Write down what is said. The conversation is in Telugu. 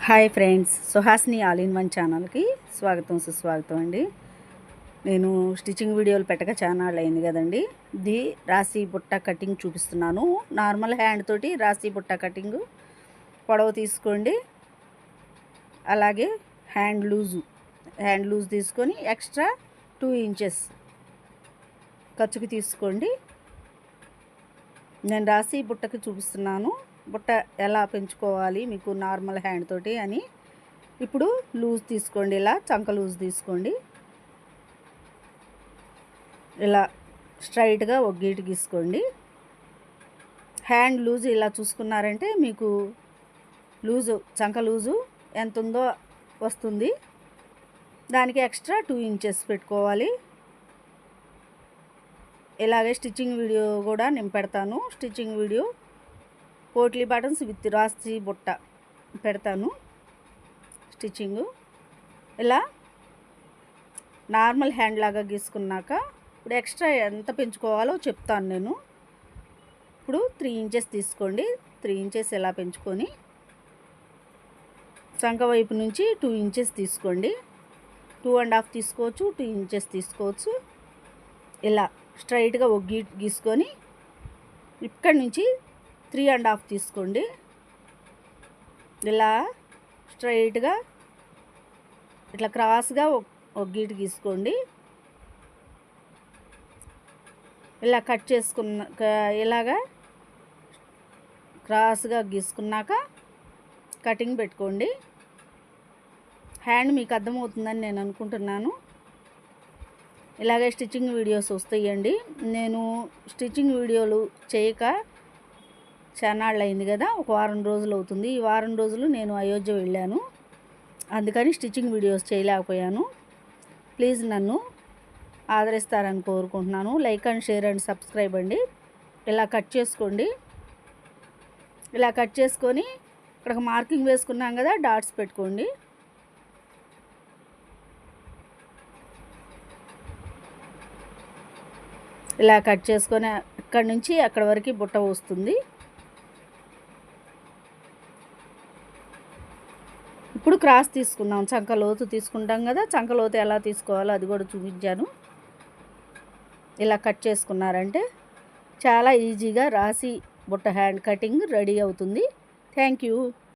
Hi friends, Suhasini all in one ఛానల్కి స్వాగతం సుస్వాగతం అండి. నేను స్టిచ్చింగ్ వీడియోలు పెట్టక ఛానల్ అయింది కదండి. ఇది రాశి బుట్ట కటింగ్ చూపిస్తున్నాను. నార్మల్ హ్యాండ్ తోటి రాశి బుట్ట కటింగ్ పొడవు తీసుకోండి. అలాగే హ్యాండ్ లూజ్ తీసుకొని ఎక్స్ట్రా 2 ఇంచెస్ ఖర్చుకి తీసుకోండి. నేను రాశి బుట్టకి చూపిస్తున్నాను. బుట్ట ఎలా పెంచుకోవాలి మీకు నార్మల్ హ్యాండ్ తోటి అని. ఇప్పుడు లూజ్ తీసుకోండి, ఇలా చంక లూజ్ తీసుకోండి. ఇలా స్ట్రైట్గా ఒక గీటు గీసుకోండి. హ్యాండ్ లూజ్ ఇలా చూసుకున్నారంటే మీకు చంక లూజు ఎంత ఉందో వస్తుంది. దానికి ఎక్స్ట్రా 2 ఇంచెస్ పెట్టుకోవాలి. ఇలాగే స్టిచ్చింగ్ వీడియో కూడా నేను పెడతాను. Stitching video potli buttons with రాసి బుట్ట పెడతాను. స్టిచ్చింగు ఇలా నార్మల్ హ్యాండ్ లాగా గీసుకున్నాక ఇప్పుడు ఎక్స్ట్రా ఎంత పెంచుకోవాలో చెప్తాను నేను. ఇప్పుడు 3 ఇంచెస్ తీసుకోండి. 3 ఇంచెస్ ఇలా పెంచుకొని చంక వైపు నుంచి 2 ఇంచెస్ తీసుకోండి. 2.5 తీసుకోవచ్చు, 2 ఇంచెస్ తీసుకోవచ్చు. ఇలా స్ట్రైట్గా ఒక గీసుకొని ఇక్కడి నుంచి 3.5 తీసుకోండి. ఇలా స్ట్రైట్గా ఇట్లా క్రాస్గా ఒక గీటు గీసుకోండి. ఇలా కట్ ఇలాగా క్రాస్గా గీసుకున్నాక కటింగ్ పెట్టుకోండి. హ్యాండ్ మీకు అర్థమవుతుందని నేను అనుకుంటున్నాను. ఇలాగే స్టిచ్చింగ్ వీడియోస్ వస్తాయండి. నేను స్టిచ్చింగ్ వీడియోలు చేయక చానాళ్ళు అయింది కదా, ఒక వారం రోజులు అవుతుంది. ఈ వారం రోజులు నేను అయోధ్య వెళ్ళాను, అందుకని స్టిచ్చింగ్ వీడియోస్ చేయలేకపోయాను. ప్లీజ్ నన్ను ఆదరిస్తారని కోరుకుంటున్నాను. Like and share and subscribe అండి. ఇలా కట్ చేసుకోండి. ఇలా కట్ చేసుకొని ఇక్కడ మార్కింగ్ వేసుకున్నాం కదా, డాట్స్ పెట్టుకోండి. ఇలా కట్ చేసుకొని ఇక్కడి నుంచి అక్కడ వరకు బుట్ట వస్తుంది. ఇప్పుడు క్రాస్ తీసుకుందాం. చంక లోతు తీసుకుంటాం కదా, చంక లోతు ఎలా తీసుకోవాలో అది కూడా చూపించాను. ఇలా కట్ చేసుకున్నారంటే చాలా ఈజీగా రాసి బుట్ట హ్యాండ్ కటింగ్ రెడీ అవుతుంది. Thank you.